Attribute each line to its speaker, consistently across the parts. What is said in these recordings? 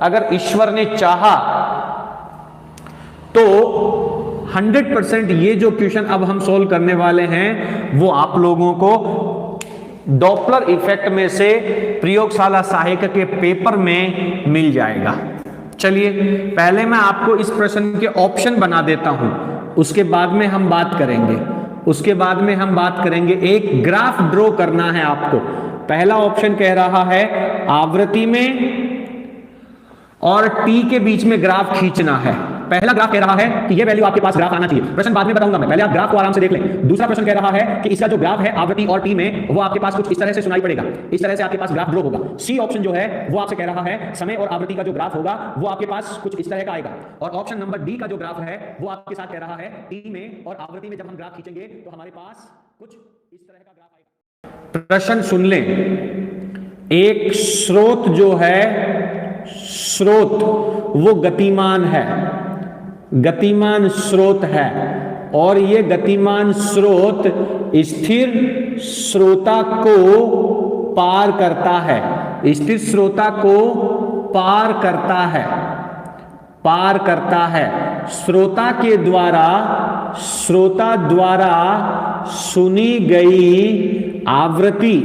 Speaker 1: अगर ईश्वर ने चाहा तो 100% ये जो क्वेश्चन अब हम सॉल्व करने वाले हैं वो आप लोगों को डॉपलर इफेक्ट में से प्रयोगशाला सहायक के पेपर में मिल जाएगा। चलिए पहले मैं आपको इस प्रश्न के ऑप्शन बना देता हूं, उसके बाद में हम बात करेंगे। एक ग्राफ ड्रॉ करना है आपको। पहला ऑप्शन कह रहा है आवृत्ति में और टी के बीच में ग्राफ खींचना है। पहला ग्राफ कह रहा है कि ये वैल्यू आपके पास ग्राफ आना चाहिए। प्रश्न बाद में बताऊंगा मैं, पहले आप ग्राफ को आराम से देख लें। दूसरा प्रश्न कह रहा है कि इसका जो ग्राफ है आवृत्ति और टी में वो आपके पास कुछ इस तरह से सुनाई पड़ेगा, इस तरह से आपके पास ग्राफ ड्रॉ होगा। सी ऑप्शन जो है वो आपसे कह रहा है समय और आवृत्ति का जो ग्राफ होगा वो आपके पास कुछ इस तरह का आएगा। और ऑप्शन नंबर डी का जो ग्राफ है वो आपके साथ कह रहा है टी में और आवृत्ति में जब हम ग्राफ खींचेंगे तो हमारे पास कुछ इस तरह का ग्राफ आएगा। प्रश्न सुन लें। एक स्रोत जो है, स्रोत वो गतिमान स्रोत है और ये गतिमान स्रोत स्थिर स्रोता को पार करता है, स्थिर स्रोता को पार करता है। श्रोता द्वारा सुनी गई आवृत्ति,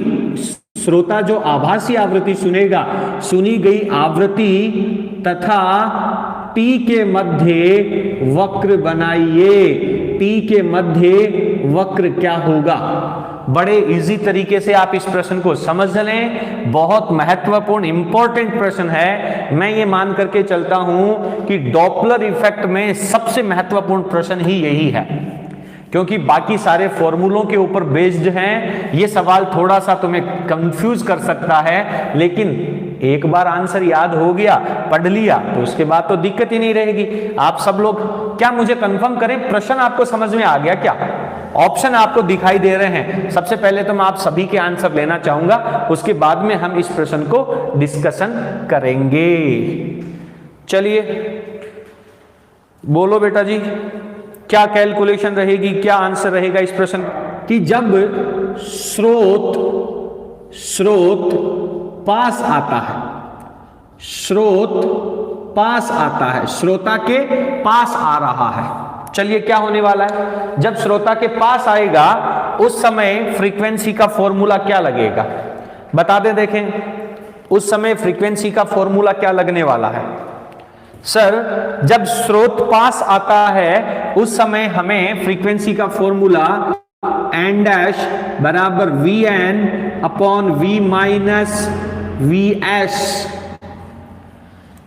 Speaker 1: श्रोता जो आभासी आवृत्ति सुनेगा, सुनी गई आवृत्ति तथा टी के मध्य वक्र बनाइए। टी के मध्य वक्र क्या होगा? बड़े इजी तरीके से आप इस प्रश्न को समझ लें। बहुत महत्वपूर्ण इंपॉर्टेंट प्रश्न है। मैं ये मान करके चलता हूं कि डॉपलर इफेक्ट में सबसे महत्वपूर्ण प्रश्न ही यही है, क्योंकि बाकी सारे फॉर्मूलों के ऊपर बेस्ड हैं। ये सवाल थोड़ा सा तुम्हें कंफ्यूज कर सकता है, लेकिन एक बार आंसर याद हो गया, पढ़ लिया, तो उसके बाद तो दिक्कत ही नहीं रहेगी। आप सब लोग क्या मुझे कंफर्म करें, प्रश्न आपको समझ में आ गया क्या? ऑप्शन आपको दिखाई दे रहे हैं? सबसे पहले तो मैं आप सभी के आंसर लेना चाहूंगा, उसके बाद में हम इस प्रश्न को डिस्कशन करेंगे। चलिए बोलो बेटा जी, क्या कैलकुलेशन रहेगी, क्या आंसर रहेगा इस प्रश्न कि जब स्रोत पास आता है, श्रोता के पास आ रहा है। चलिए क्या होने वाला है, जब श्रोता के पास आएगा उस समय फ्रीक्वेंसी का फॉर्मूला क्या लगेगा? बता दें, देखें उस समय फ्रीक्वेंसी का फॉर्मूला क्या लगने वाला है। सर जब स्रोत पास आता है उस समय हमें फ्रीक्वेंसी का फॉर्मूला n डैश बराबर Vn upon V minus Vs।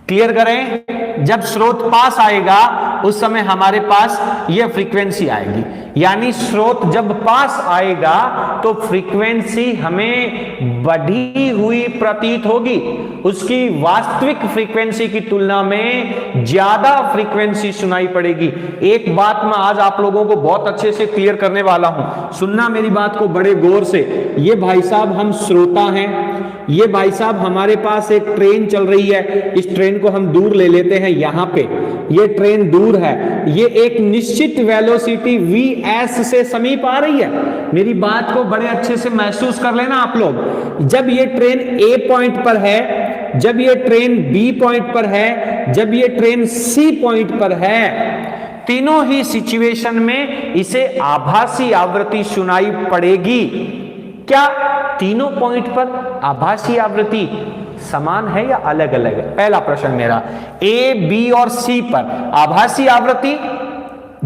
Speaker 1: Clear करें, जब स्रोत पास आएगा उस समय हमारे पास यह फ्रीक्वेंसी आएगी, यानी स्रोत जब पास आएगा तो फ्रीक्वेंसी हमें बढ़ी हुई प्रतीत होगी, उसकी वास्तविक फ्रीक्वेंसी की तुलना में ज्यादा फ्रीक्वेंसी सुनाई पड़ेगी। एक बात मैं आज आप लोगों को बहुत अच्छे से क्लियर करने वाला हूं, सुनना मेरी बात को बड़े गौर से। ये भाई साहब हम श्रोता हैं, ये भाई साहब हमारे पास एक ट्रेन चल रही है, इस ट्रेन को हम दूर ले लेते हैं, यहां पे ये ट्रेन दूर है, ये एक निश्चित वेलोसिटी Vs से समीप आ रही है। मेरी बात को बड़े अच्छे से महसूस कर लेना आप लोग। जब ये ट्रेन A पॉइंट पर है, जब ये ट्रेन B पॉइंट पर है, जब ये ट्रेन C पॉइंट पर है, तीनों ही सिचुएशन में इसे आभासी आवृत्ति सुनाई पड़ेगी। क्या तीनों पॉइंट पर आभासी आवृत्ति समान है या अलग अलग है? पहला प्रश्न मेरा, ए, बी और सी पर आभासी आवृत्ति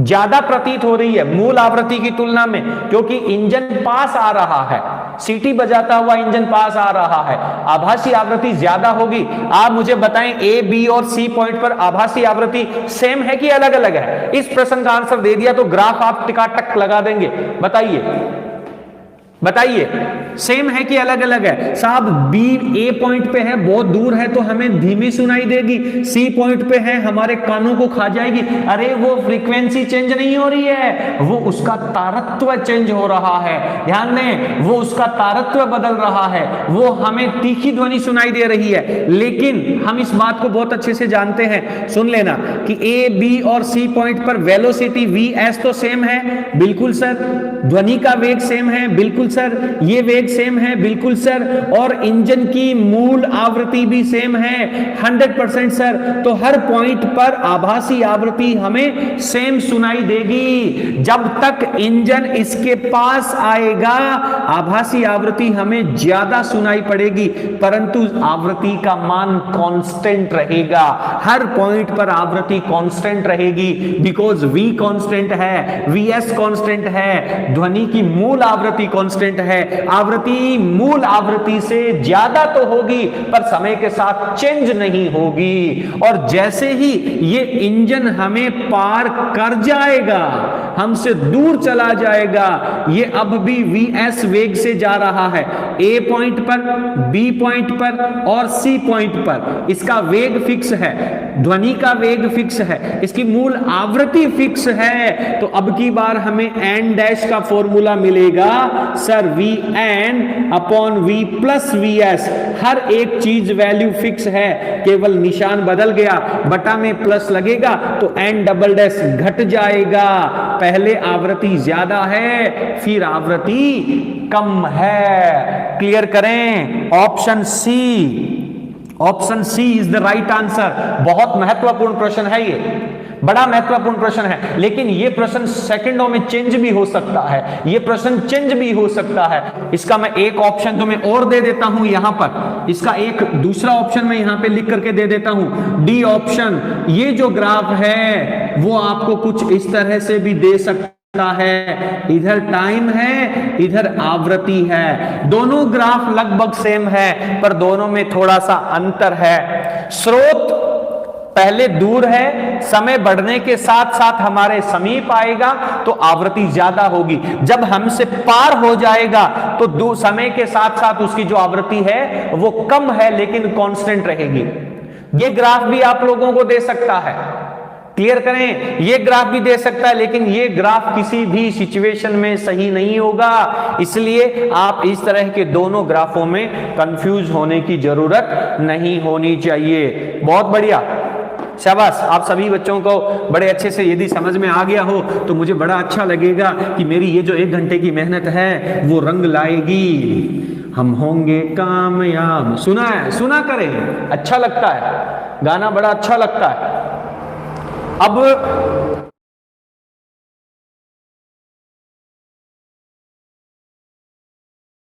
Speaker 1: ज्यादा प्रतीत हो रही है मूल आवृत्ति की तुलना में, क्योंकि इंजन पास आ रहा है, सीटी बजाता हुआ इंजन पास आ रहा है, आभासी आवृत्ति ज्यादा होगी। आप मुझे बताएं ए, बी और सी पॉइंट पर आभासी आवृत्ति सेम है कि अलग अलग है? इस प्रश्न का आंसर दे दिया तो ग्राफ आप टिकाटक लगा देंगे। बताइए सेम है कि अलग अलग है? साहब बी ए पॉइंट पे है, बहुत दूर है तो हमें धीमी सुनाई देगी, सी पॉइंट पे है हमारे कानों को खा जाएगी। अरे वो फ्रीक्वेंसी चेंज नहीं हो रही है, वो उसका तारत्व चेंज हो रहा है। ध्यान दें, वो उसका तारत्व बदल रहा है, वो हमें तीखी ध्वनि सुनाई दे रही है। लेकिन हम इस बात को बहुत अच्छे से जानते हैं, सुन लेना कि ए, बी और सी पॉइंट पर वेलोसिटी Vs तो सेम है, बिल्कुल सर। ध्वनि का वेग सेम है, बिल्कुल सर, ये वेग सेम है, बिल्कुल सर, और इंजन की मूल आवृत्ति भी सेम है, 100% सर। तो हर पॉइंट पर आभासी आवृत्ति हमें सेम सुनाई देगी। जब तक इंजन इसके पास आएगा आभासी आवृत्ति हमें ज्यादा सुनाई पड़ेगी, परंतु आवृत्ति का मान कांस्टेंट रहेगा। हर पॉइंट पर आवृत्ति कांस्टेंट रहेगी, बिकॉज v कांस्टेंट है, vs कांस्टेंट है, ध्वनि की मूल आवृत्ति कांस्टेंट है। आवृत्ति मूल आवृत्ति से ज्यादा तो होगी पर समय के साथ चेंज नहीं होगी। और जैसे ही ये इंजन हमें पार कर जाएगा, हमसे दूर चला जाएगा, ये अब भी vs वेग से जा रहा है, a पॉइंट पर, b पॉइंट पर और c पॉइंट पर इसका वेग फिक्स है, ध्वनि का वेग फिक्स है, इसकी मूल आवृत्ति फिक्स है। तो अब की बार हमें n डैश का फॉर्मूला मिलेगा sir, vn upon v plus vs। हर एक चीज वैल्यू फिक्स है, केवल निशान बदल गया, बटा में प्लस लगेगा तो n डबल डैश घट जाएगा। पहले आवृत्ति ज्यादा है, फिर आवृत्ति कम है। क्लियर करें? Option C is the right answer. बहुत महत्वपूर्ण प्रश्न है ये, बड़ा महत्वपूर्ण प्रश्न है, लेकिन ये प्रश्न सेकंडों में चेंज भी हो सकता है, ये प्रश्न चेंज भी हो सकता है। इसका मैं एक ऑप्शन तो मैं और दे देता हूं यहां पर, इसका एक दूसरा ऑप्शन मैं यहां पे लिख करके दे देता हूं, डी ऑप्शन। ये जो ग्राफ है वो आपको कुछ इस तरह से भी दे सकता है, इधर टाइम है, इधर आवृत्ति है, दोनों ग्राफ लगभग सेम है पर दोनों में थोड़ा सा अंतर है। स्रोत पहले दूर है, समय बढ़ने के साथ साथ हमारे समीप आएगा तो आवृत्ति ज्यादा होगी, जब हमसे पार हो जाएगा तो समय के साथ साथ उसकी जो आवृत्ति है वो कम है लेकिन कांस्टेंट रहेगी। ये ग्राफ भी आप लोगों को दे सकता है, क्लियर करें, ये ग्राफ भी दे सकता है, लेकिन ये ग्राफ किसी भी सिचुएशन में सही नहीं होगा, इसलिए आप इस तरह के दोनों ग्राफों में कंफ्यूज होने की जरूरत नहीं होनी चाहिए। बहुत बढ़िया, शाबाश। आप सभी बच्चों को बड़े अच्छे से यदि समझ में आ गया हो तो मुझे बड़ा अच्छा लगेगा कि मेरी ये जो 1 घंटे की मेहनत है वो रंग लाएगी, हम होंगे कामयाब। सुना है, सुना करें, अच्छा लगता है गाना, बड़ा अच्छा लगता है। अब